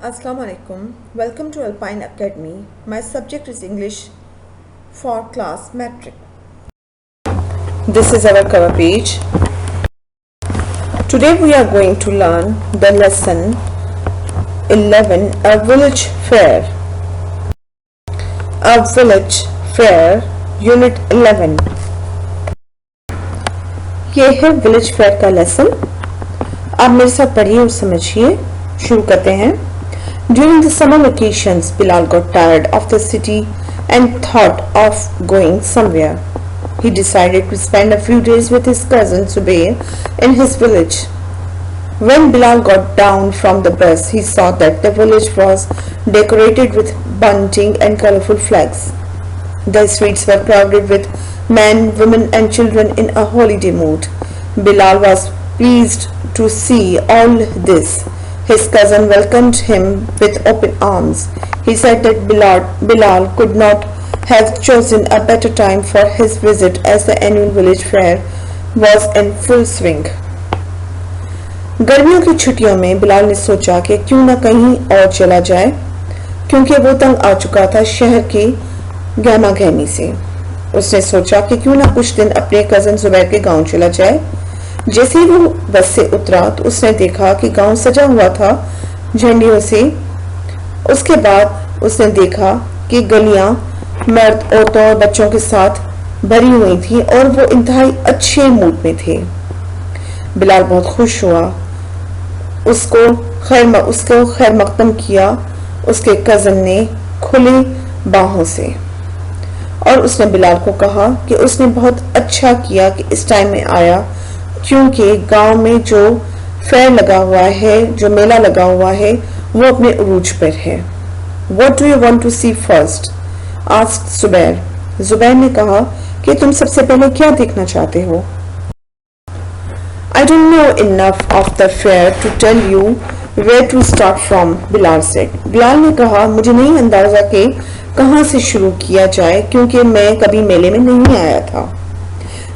Assalamu alaikum. Welcome to Alpine Academy. My subject is English for class metric. This is our cover page. Today we are going to learn the lesson 11, a village fair. A village fair, unit 11. ये है village fair का lesson. आप मेरे साथ पढ़िए और समझिए. शुरू करते हैं. During the summer vacations, Bilal got tired of the city and thought of going somewhere. He decided to spend a few days with his cousin Zubair in his village. When Bilal got down from the bus, he saw that the village was decorated with bunting and colorful flags. The streets were crowded with men, women and children in a holiday mood. Bilal was pleased to see all this. His cousin welcomed him with open arms. He said that Bilal could not have chosen a better time for his visit as the annual village fair was in full swing. गर्मियों की छुट्टियों में बिलाल ने सोचा कि क्यों न कहीं और चला जाए, क्योंकि वो तंग आ चुका था शहर की गहमागहमी से. उसने सोचा कि क्यों न कुछ दिन अपने कजन जुबैर के गांव चला जाए. जैसे ही वो बस से उतरा तो उसने देखा कि गांव सजा हुआ था झंडियों से. उसके बाद उसने देखा कि गलियां मर्द, औरतों और बच्चों के साथ भरी हुई थी और वो इंतहाई अच्छे मूड में थे. बिलाल बहुत खुश हुआ. उसको खैर मकदम किया उसके कजन ने खुली बाहों से, और उसने बिलाल को कहा कि उसने बहुत अच्छा किया कि इस टाइम में आया, क्योंकि गांव में जो फेयर लगा हुआ है, जो मेला लगा हुआ है, वो अपने उरूज पर है. What do you want to see first? asked Zubair. Zubair ने कहा कि तुम सबसे पहले क्या देखना चाहते हो? I don't know enough of the fair to tell you where to start from, Bilal said. Bilal ने कहा, मुझे नहीं अंदाजा कि कहाँ से शुरू किया जाए, क्योंकि मैं कभी मेले में नहीं आया था.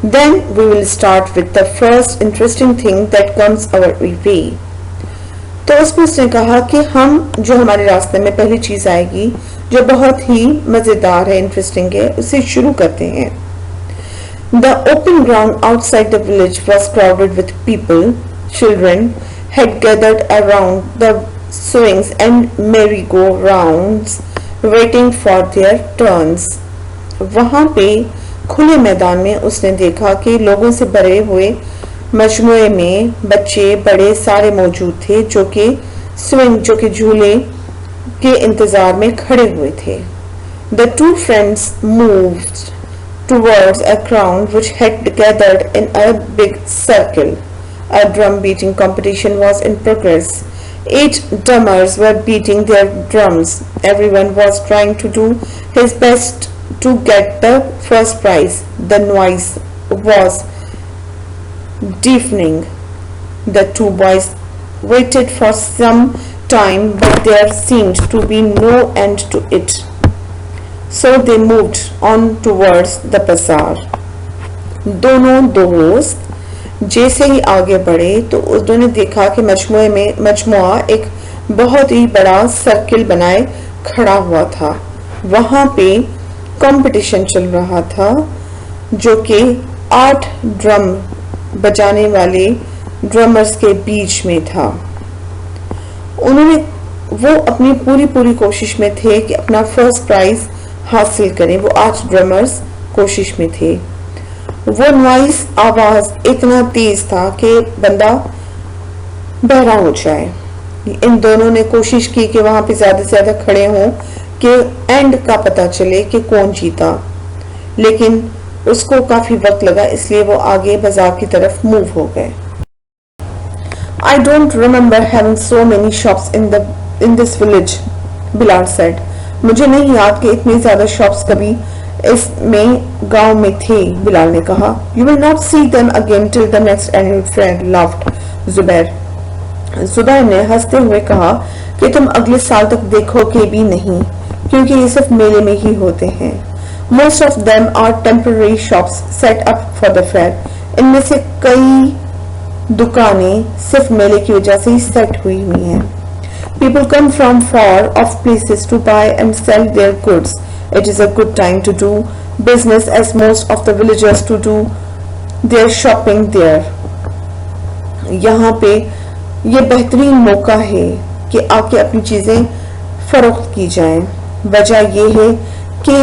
Then we will start with the first interesting thing that comes our way. तो उसमें उसने कहा कि हम जो हमारे रास्ते में पहली चीज आएगी, जो बहुत ही मजेदार है, इंटरेस्टिंग है, उसे शुरू करते हैं. The open ground outside the village was crowded with people. Children had gathered around the swings and merry-go-rounds, waiting for their turns. वहां पे खुले मैदान में उसने देखा कि लोगों से भरे हुए मजमुए में बच्चे बड़े सारे मौजूद थे, जो कि झूले के इंतजार में खड़े हुए थे. The two friends moved towards a crowd which had gathered in a big circle. A drum beating competition was in progress. 8 drummers were beating their drums. Everyone was trying to do his best to get the first prize. The noise was deafening. The two boys waited for some time, but there seemed to be no end to it. So they moved on towards the bazaar. दोनों दोस्त जैसे ही आगे बढ़े तो उन्होंने देखा कि मजमुआ एक बहुत ही बड़ा सर्किल बनाए खड़ा हुआ था. वहां पे कंपटीशन चल रहा था, जो कि 8 ड्रम बजाने वाले ड्रमर्स के बीच में था. वो अपनी पूरी कोशिश में थे कि अपना फर्स्ट प्राइज हासिल करें. वो 8 ड्रमर्स कोशिश में थे. वो नॉइस आवाज इतना तेज था कि बंदा बहरा हो जाए. इन दोनों ने कोशिश की कि वहां पे ज्यादा से ज्यादा खड़े हों कि एंड का पता चले कि कौन जीता, लेकिन उसको काफी वक्त लगा, इसलिए वो आगे बाजार की तरफ मूव हो गए. I don't remember having so many shops in this village, Bilal said. मुझे नहीं याद कि इतनी ज्यादा शॉप्स कभी इसमें गांव में थे, बिलाल ने कहा. You will not see them again till the next annual fair, laughed Zubair. Zubair ने हंसते हुए कहा कि तुम अगले साल तक देखोगे भी नहीं, क्योंकि ये सिर्फ मेले में ही होते हैं. Most of them are temporary shops set up for the fair. इनमें से कई दुकानें सिर्फ मेले की वजह से ही सेट हुई हैं. People come from far off places to buy and sell their goods. It is a good time to do business as most of the villagers to do their shopping there. यहाँ पे ये बेहतरीन मौका है कि आके अपनी चीज़ें फरोख्त की जाएं। वजह ये है कि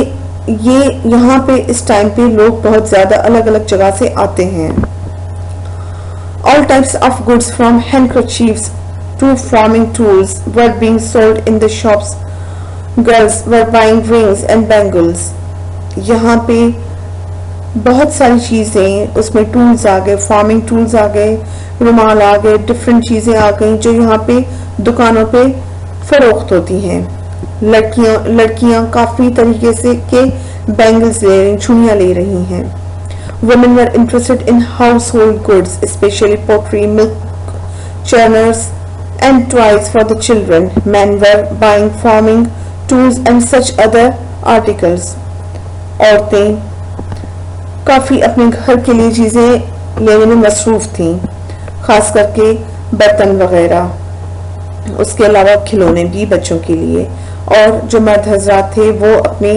ये यहाँ पे इस टाइम पे लोग बहुत ज़्यादा अलग अलग जगह से आते हैं। All types of goods from handkerchiefs to farming tools were being sold in the shops. Girls were buying rings and bangles. यहाँ पे बहुत सारी चीज़ें, उसमें टूल्स आ गए, फार्मिंग टूल्स आ गए, रुमाल आ गए, डिफरेंट चीज़ें आ गई जो यहाँ पे दुकानों पे फरोख्त होती हैं। लड़कियाँ काफ़ी तरीके से के बैंगल्स ले रही, चूड़ियाँ ले रही हैं। Women were interested in household goods, especially pottery, milk churners, and toys for the children. Men were buying farming tools and such other articles. औरतें काफ़ी अपने घर के लिए चीज़ें लेने में मसरूफ़ थीं, ख़ास करके बर्तन वग़ैरह। उसके अलावा खिलौने भी बच्चों के लिए, और जो मर्द हज़रात थे वो अपने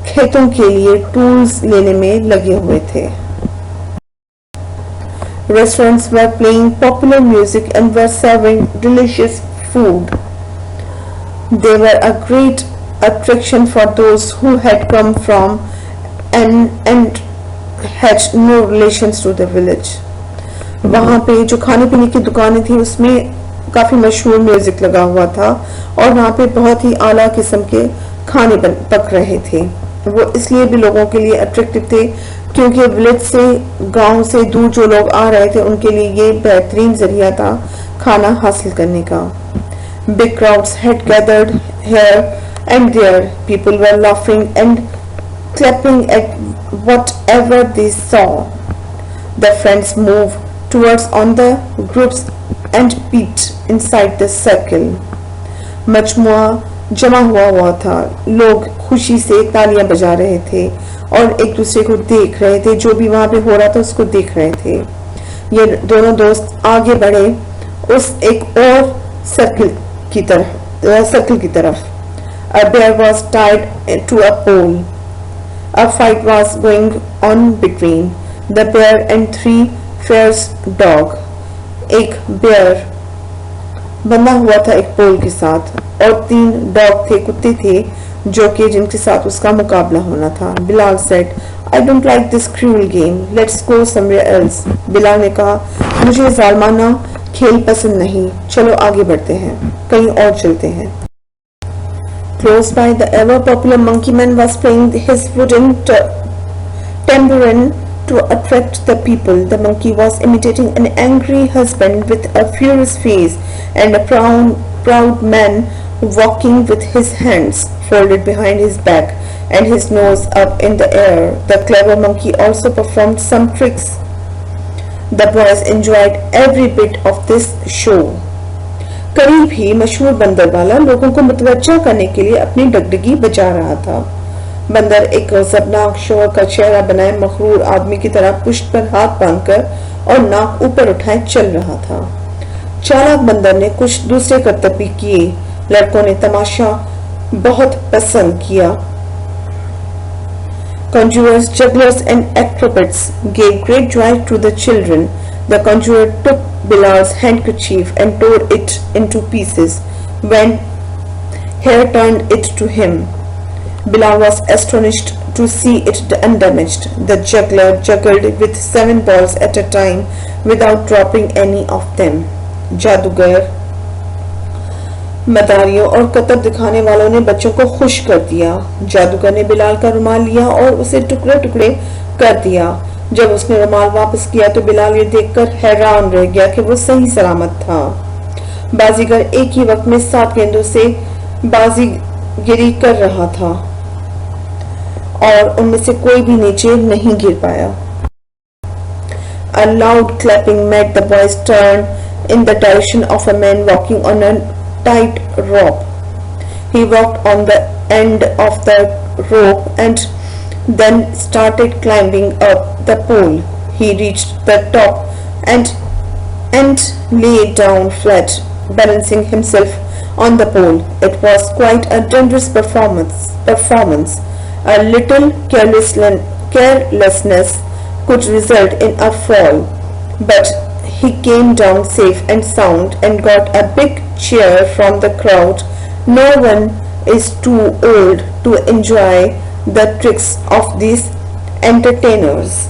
खेतों के लिए टूल्स लेने में लगे हुए थे। Restaurants were playing popular music and were serving delicious food. They were a great attraction for those who had come from and had no relations to the village. वहाँ पे जो खाने पीने की दुकानें थी उसमें काफ़ी मशहूर म्यूज़िक लगा हुआ था और वहाँ पे बहुत ही आला किस्म के खाने पक रहे थे। वो इसलिए भी लोगों के लिए अट्रैक्टिव थे क्योंकि विलेज से, गांव से दूर जो लोग आ रहे थे उनके लिए ये बेहतरीन जरिया था खाना हासिल करने का। Big crowds had gathered here and there. People were laughing and clapping at whatever they saw. The friends moved towards on the groups and peeped inside the circle. मजमुआ जमा हुआ था, लोग खुशी से तालियां बजा रहे थे और एक दूसरे को देख रहे थे, जो भी वहां पे हो रहा था उसको देख रहे थे। ये दोनों दोस्त आगे बढ़े उस एक और सर्कल की तरफ। A bear was tied to a pole. A fight was going on between the bear and 3 fierce dogs. एक बेयर बंधा हुआ था एक पोल के साथ और 3 डॉग थे, कुत्ते थे जो कि जिनके साथ उसका मुकाबला होना था। Bilal said, I don't like this cruel game. Let's go somewhere else. Bilal ने कहा, मुझे जालमाना खेल पसंद नहीं, चलो आगे बढ़ते हैं, कहीं और चलते हैं। Close by, the ever popular monkey man was playing his wooden tambourine to attract the people. The monkey was imitating an angry husband with a furious face and a proud man walking with his hands folded behind his back and his nose up in the air. The clever monkey also performed some tricks. The boys enjoyed every bit of this show. करीब ही मशहूर बंदर वाला लोगों को मुतवज्जा करने के लिए अपनी डगडगी बजा रहा था। बंदर एक गजबनाक शोर का चेहरा बनाए मखरूर आदमी की तरह पुश्त पर हाथ बांधकर और नाक ऊपर उठाए चल रहा था। चालाक बंदर ने कुछ दूसरे करतब भी किए। लड़कों ने तमाशा बहुत पसंद किया। Conjurers, jugglers and acrobats gave great joy to the children. The conjurer took Bilal's handkerchief and tore it into pieces when Hare turned it to him. Bilal was astonished to see it undamaged. The juggler juggled with 7 balls at a time without dropping any of them. जादूगर, मदारियों और कतब दिखाने वालों ने बच्चों को खुश कर दिया। जादूगर ने बिलाल का रुमाल लिया और उसे टुकड़े टुकड़े कर दिया। जब उसने रुमाल वापस किया तो बिलाल ये देखकर हैरान रह गया कि वो सही सलामत था। बाजीगर एक ही वक्त में 7 गेंदों से बाजीगिरी कर रहा था और उनमें से कोई भी नीचे नहीं गिर पाया। A loud clapping made the boys turn in the direction of a man walking on a tight rope. He walked on the end of the rope and then started climbing up the pole. He reached the top and lay down flat, balancing himself on the pole. It was quite a dangerous performance. A little carelessness could result in a fall, but he came down safe and sound and got a big cheer from the crowd. No one is too old to enjoy the tricks of these entertainers.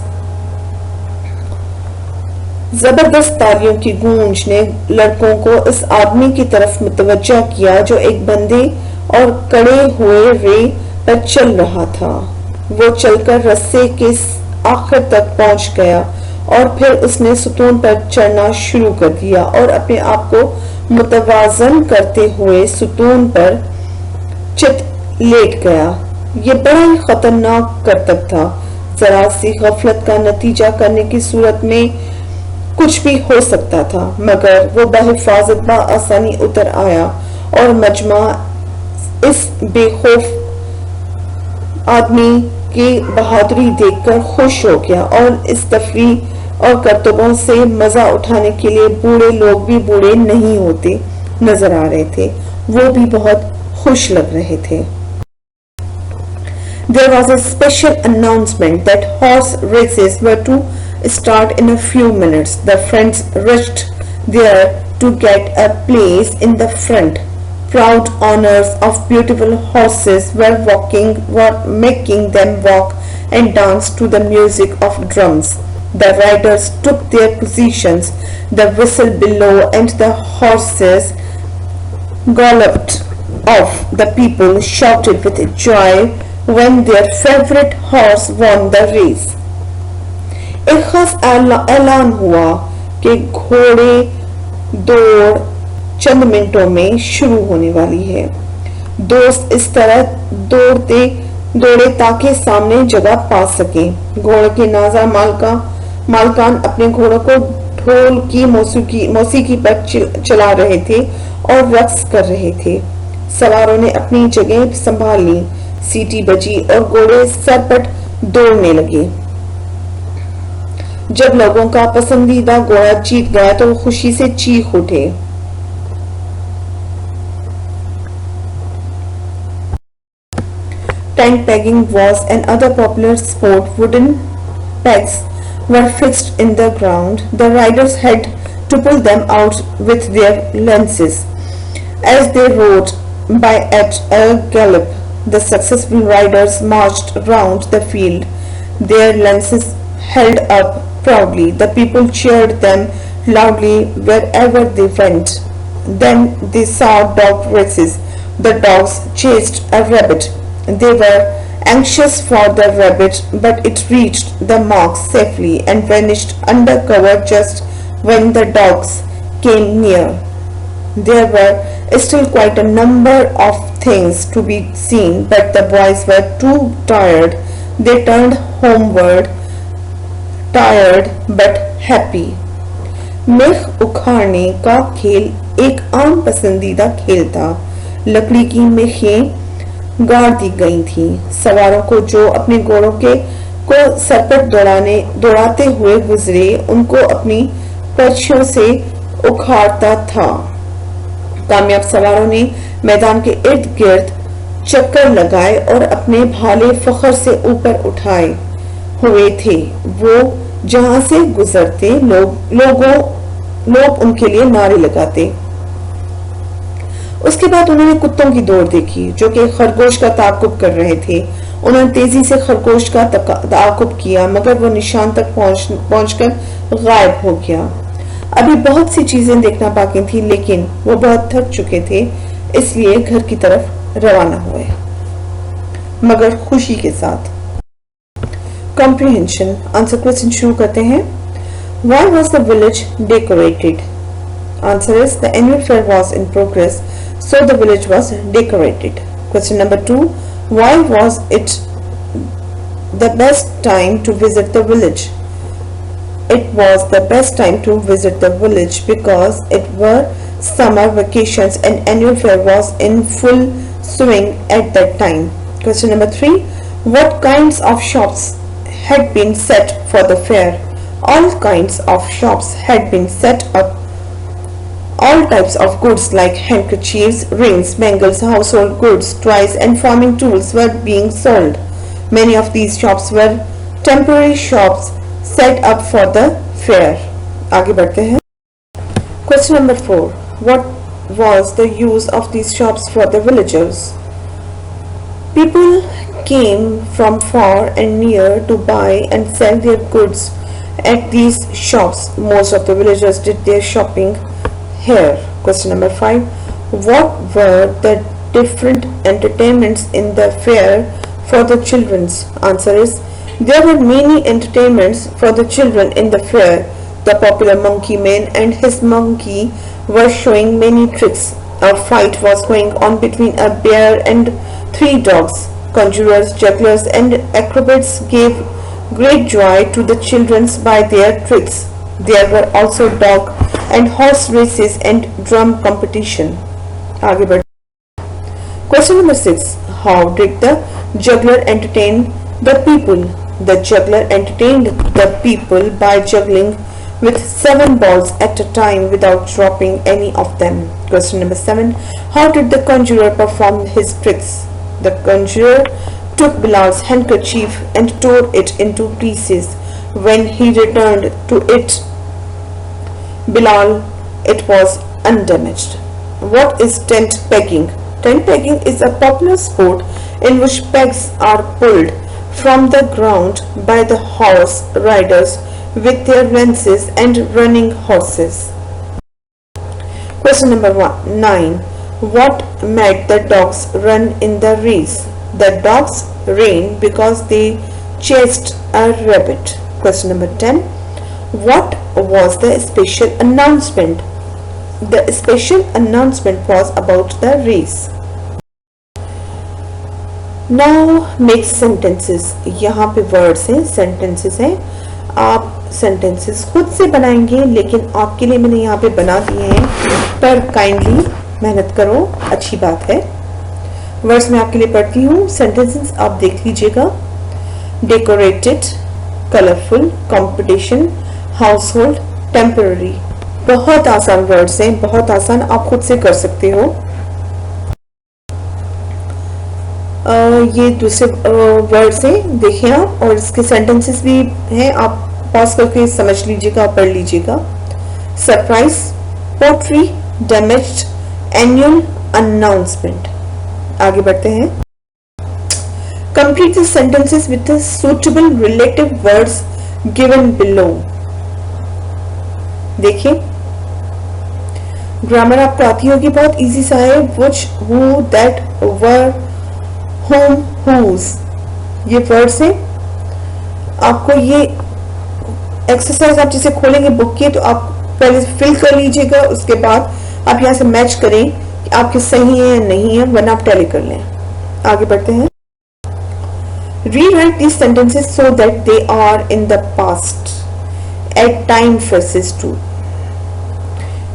जबरदस्त तालियों की गूंज ने लड़कों को इस आदमी की तरफ मुतवज्जा किया जो एक बंधे और कड़े हुए रे पर चल रहा था। वो चलकर रस्से के आखिर तक पहुंच गया और फिर उसने सुतून पर चढ़ना शुरू कर दिया और अपने आप को मुतवाजन करते हुए सुतून पर चित लेट गया। ये बड़ा ही खतरनाक करतब था। जरा सी गफलत का नतीजा करने की सूरत में कुछ भी हो सकता था, मगर वो बहिफाजत बआसानी उतर आया और मजमा इस बेखौफ आदमी की बहादुरी देखकर खुश हो गया और इस तफरीह और करतबों से मजा उठाने के लिए बूढ़े लोग भी बूढ़े नहीं होते नजर आ रहे थे। वो भी बहुत खुश लग रहे थे। There was a special announcement that horse races were to start in a few minutes. The friends rushed there to get a place in the front. Proud owners of beautiful horses were making them walk and dance to the music of drums. The riders took their positions, the whistle below, and the horses galloped off. The people shouted with joy when their favorite horse won the race. एक खास ऐलान हुआ कि घोड़े दौड़ चंद मिनटों में शुरू होने वाली है। दोस्त इस तरह दौड़े ताकि सामने जगह पा सके। घोड़े के नाजा मालकान अपने घोड़ों को ढोल की मौसीकी पर चला रहे थे और रक्स कर रहे थे। सवारों ने अपनी जगह संभाल ली, सीटी बजी और घोड़े सरपट दौड़ने लगे। जब लोगों का पसंदीदा घोड़ा जीत गया तो वो खुशी से चीख उठे। Tank pegging was another popular sport. Wooden pegs were fixed in the ground. The riders had to pull them out with their lances. As they rode by at a gallop, the successful riders marched round the field, their lances held up proudly. The people cheered them loudly wherever they went. Then they saw dog races. The dogs chased a rabbit. They were anxious for the rabbit, but it reached the mark safely and vanished under cover just when the dogs came near. There were still quite a number of things to be seen, but the boys were too tired. They turned homeward, tired but happy. मेख उखाड़ने का खेल एक आम पसंदीदा खेल था। लकड़ी की मेखें गाड़ दी गई थी। सवारों को जो अपने घोड़ों को सरपट दौड़ाते हुए गुजरे उनको अपनी पर्चियों से उखाड़ता था। कामयाब सवारों ने मैदान के इर्द गिर्द चक्कर लगाए और अपने भाले फख्र से ऊपर उठाए हुए थे। वो जहां से गुजरते लोग उनके लिए नारे लगाते। उसके बाद उन्होंने कुत्तों की दौड़ देखी जो कि खरगोश का ताकुब कर रहे थे। उन्होंने तेजी से खरगोश का ताकुब किया, मगर वो निशान तक पहुंचकर गायब हो गया। अभी बहुत सी चीजें देखना बाकी थी, लेकिन वो बहुत थक चुके थे, इसलिए घर की तरफ रवाना हुए, मगर खुशी के साथ। कॉम्प्रिहेंशन आंसर क्वेश्चन शुरू करते हैं। Why was the village decorated? Answer is the annual fair was in progress, so the village was decorated. Question number 2. Why was it the best time to visit the village? It was the best time to visit the village because it were summer vacations and annual fair was in full swing at that time. Question number 3. What kinds of shops had been set for the fair? All kinds of shops had been set up All types of goods like handkerchiefs, rings, bangles, household goods, toys and farming tools were being sold. Many of these shops were temporary shops set up for the fair. आगे बढ़ते हैं. Question number 4. What was the use of these shops for the villagers? People came from far and near to buy and sell their goods at these shops. Most of the villagers did their shopping here. Question number 5. What were the different entertainments in the fair for the children? Answer is, there were many entertainments for the children in the fair. The popular monkey man and his monkey were showing many tricks. A fight was going on between a bear and 3 dogs. Conjurers, jugglers and acrobats gave great joy to the children by their tricks. There were also dog and horse races and drum competition. आगे बढ़. Question number 6. How did the juggler entertain the people? The juggler entertained the people by juggling with 7 balls at a time without dropping any of them. Question number 7. How did the conjurer perform his tricks? The conjurer took Bilal's handkerchief and tore it into pieces. When he returned to it, Bilal, it was undamaged. What is tent pegging? Tent pegging is a popular sport in which pegs are pulled from the ground by the horse riders with their lances and running horses. Question number 9. What made the dogs run in the race? The dogs ran because they chased a rabbit. Question number 10. What was the special announcement? The special announcement was about the race. Now make sentences. यहाँ पे words हैं, sentences हैं. आप sentences खुद से बनाएंगे, लेकिन आपके लिए मैंने यहाँ पे बना दिए हैं, पर kindly मेहनत करो, अच्छी बात है. वर्ड्स मैं आपके लिए पढ़ती हूँ. sentences आप देख लीजिएगा. decorated, colorful, competition, household, temporary. बहुत आसान वर्ड्स हैं, बहुत आसान, आप खुद से कर सकते हो. ये दूसरे वर्ड्स हैं, देखिए आप, और इसके सेंटेंसेस भी हैं, आप पॉज करके समझ लीजिएगा, पढ़ लीजिएगा. Surprise, poetry, damaged, annual, announcement. आगे बढ़ते हैं. Complete the sentences with the suitable relative words given below. देखिए, ग्रामर आपको आती होगी, बहुत इजी सा है. Which, who, that, where, whom, whose, ये वर्ड्स हैं. आपको ये एक्सरसाइज आप जैसे खोलेंगे बुक की, तो आप पहले फिल कर लीजिएगा, उसके बाद आप यहाँ से मैच करें कि आपके सही है या नहीं है, वरना आप टैली कर लें. आगे बढ़ते हैं. Rewrite these sentences so that they are in the past. Add time phrases too.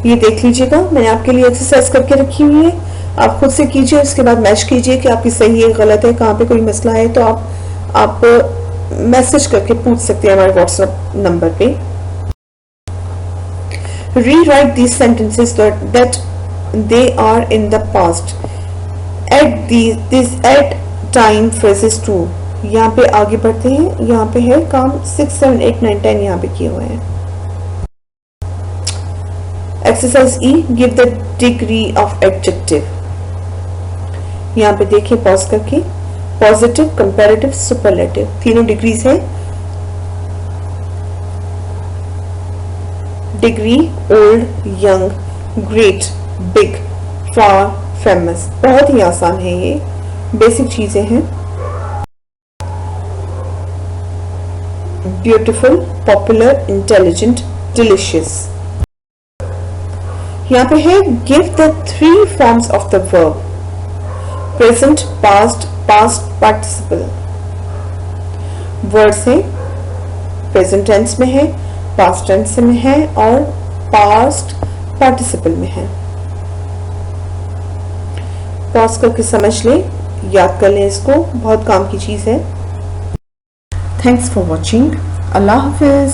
ये देख लीजिएगा, मैंने आपके लिए एक्सरसाइज करके रखी हुई है, आप खुद से कीजिए, उसके बाद मैच कीजिए कि आपकी सही है, गलत है, कहाँ पे कोई मसला है, तो आप मैसेज करके पूछ सकते हैं हमारे व्हाट्सएप नंबर पे. Rewrite these sentences that they are in the past. Add time phrases too. यहाँ पे आगे बढ़ते हैं. यहाँ पे है काम 6, 7, 8, 9, 10 यहाँ पे किए हुए हैं. Exercise E. Give the degree of adjective. यहाँ पे देखिए पॉज करके. पॉजिटिव, कंपैरेटिव, सुपरलेटिव, तीनों डिग्रीज है. Degree, old, young, great, big, far, famous. बहुत ही आसान है, ये बेसिक चीजें हैं. Beautiful, popular, intelligent, delicious. यहाँ पे है give the 3 forms of the verb. Present, past, past participle. Words है, प्रेजेंट टेंस में है, पास्ट टेंस में है और पास्ट पार्टिसिपल में है. पॉज करके समझ लें, याद कर लें, इसको बहुत काम की चीज है. Thanks for watching. Allah Hafiz.